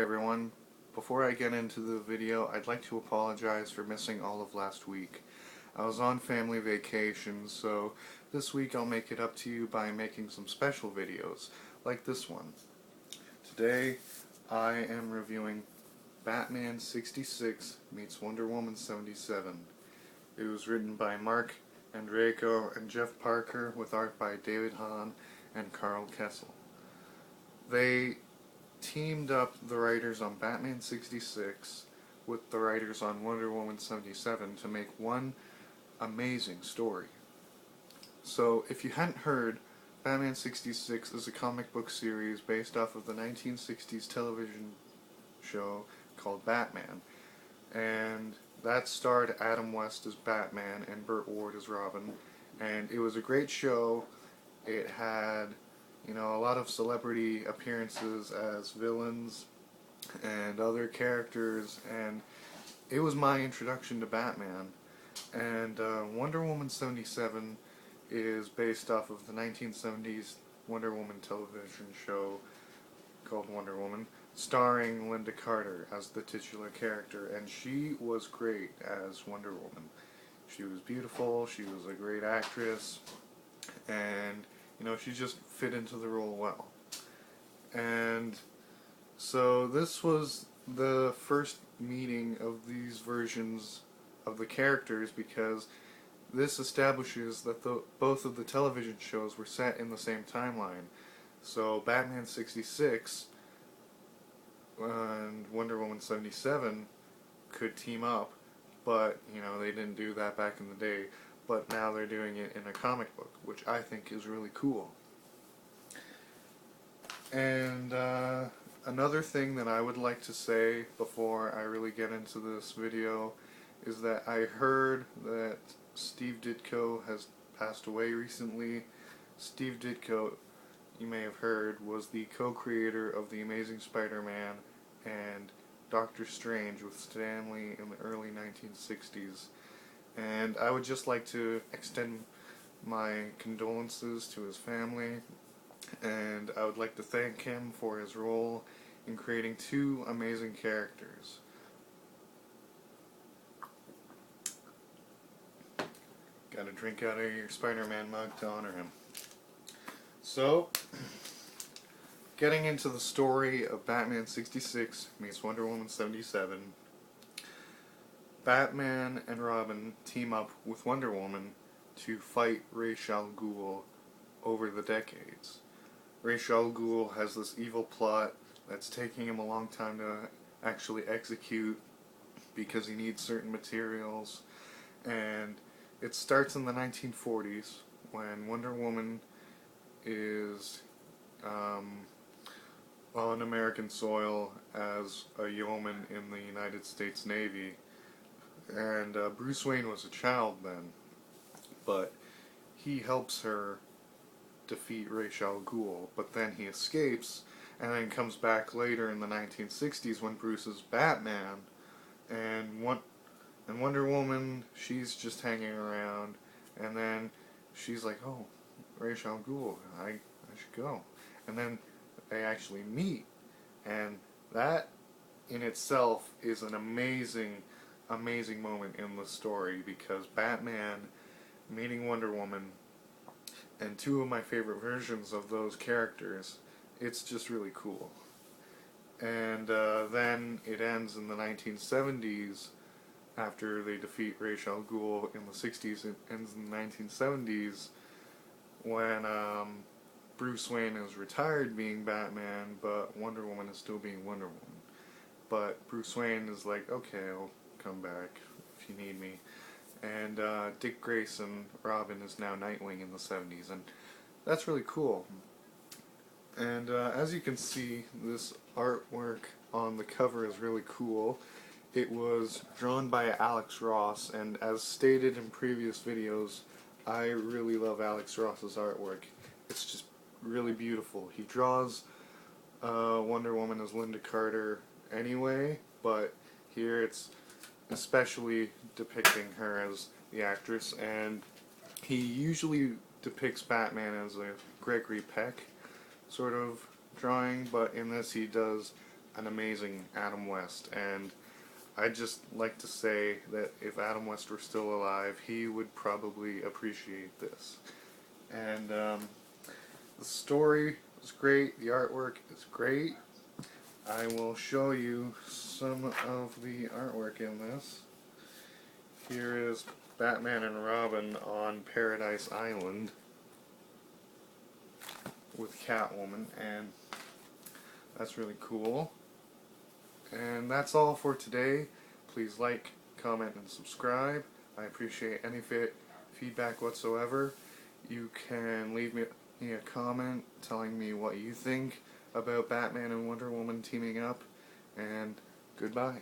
Hey everyone, before I get into the video, I'd like to apologize for missing all of last week. I was on family vacation, so this week I'll make it up to you by making some special videos, like this one. Today, I am reviewing Batman 66 meets Wonder Woman 77. It was written by Mark Andreyko and Jeff Parker, with art by David Hahn and Karl Kesel. They teamed up the writers on Batman 66 with the writers on Wonder Woman 77 to make one amazing story. So, if you hadn't heard, Batman 66 is a comic book series based off of the 1960s television show called Batman, and that starred Adam West as Batman and Burt Ward as Robin, and it was a great show. It had a lot of celebrity appearances as villains and other characters, and it was my introduction to Batman. And Wonder Woman 77 is based off of the 1970s Wonder Woman television show called Wonder Woman, starring Linda Carter as the titular character, and she was great as Wonder Woman. She was beautiful, she was a great actress, and she just fit into the role well. And so this was the first meeting of these versions of the characters, because this establishes that both of the television shows were set in the same timeline. So Batman 66 and Wonder Woman 77 could team up, but they didn't do that back in the day. But now they're doing it in a comic book, which I think is really cool. And another thing that I would like to say before I really get into this video is that I heard that Steve Ditko has passed away recently. Steve Ditko, you may have heard, was the co-creator of The Amazing Spider-Man and Doctor Strange with Stan Lee in the early 1960s. And I would just like to extend my condolences to his family, and I would like to thank him for his role in creating two amazing characters. Got a drink out of your Spider-Man mug to honor him. So, getting into the story of Batman 66 meets Wonder Woman 77, Batman and Robin team up with Wonder Woman to fight Ra's al Ghul over the decades. Ra's al Ghul has this evil plot that's taking him a long time to actually execute because he needs certain materials, and it starts in the 1940s when Wonder Woman is on American soil as a yeoman in the United States Navy. And Bruce Wayne was a child then, but he helps her defeat Ra's al Ghul, but then he escapes and then comes back later in the 1960s when Bruce is Batman, and Wonder Woman, she's just hanging around, and then she's like, oh, Ra's al Ghul, I should go. And then they actually meet, and that in itself is an amazing moment in the story, because Batman meeting Wonder Woman and two of my favorite versions of those characters, it's just really cool. And then it ends in the 1970s after they defeat Ra's al Ghul. In the 60s, it ends in the 1970s when Bruce Wayne is retired being Batman, but Wonder Woman is still being Wonder Woman. But Bruce Wayne is like, okay, I'll come back if you need me. And Dick Grayson, Robin, is now Nightwing in the 70s, and that's really cool. And as you can see, this artwork on the cover is really cool. It was drawn by Alex Ross, and as stated in previous videos, I really love Alex Ross's artwork. It's just really beautiful. He draws Wonder Woman as Linda Carter anyway, but here it's especially depicting her as the actress, and he usually depicts Batman as a Gregory Peck sort of drawing, but in this he does an amazing Adam West, and I'd just like to say that if Adam West were still alive, he would probably appreciate this. And the story is great, the artwork is great. I will show you some of the artwork in this. Here is Batman and Robin on Paradise Island with Catwoman, and that's really cool. And that's all for today. Please like, comment, and subscribe. I appreciate any feedback whatsoever. You can leave me a comment telling me what you think about Batman and Wonder Woman teaming up, and goodbye.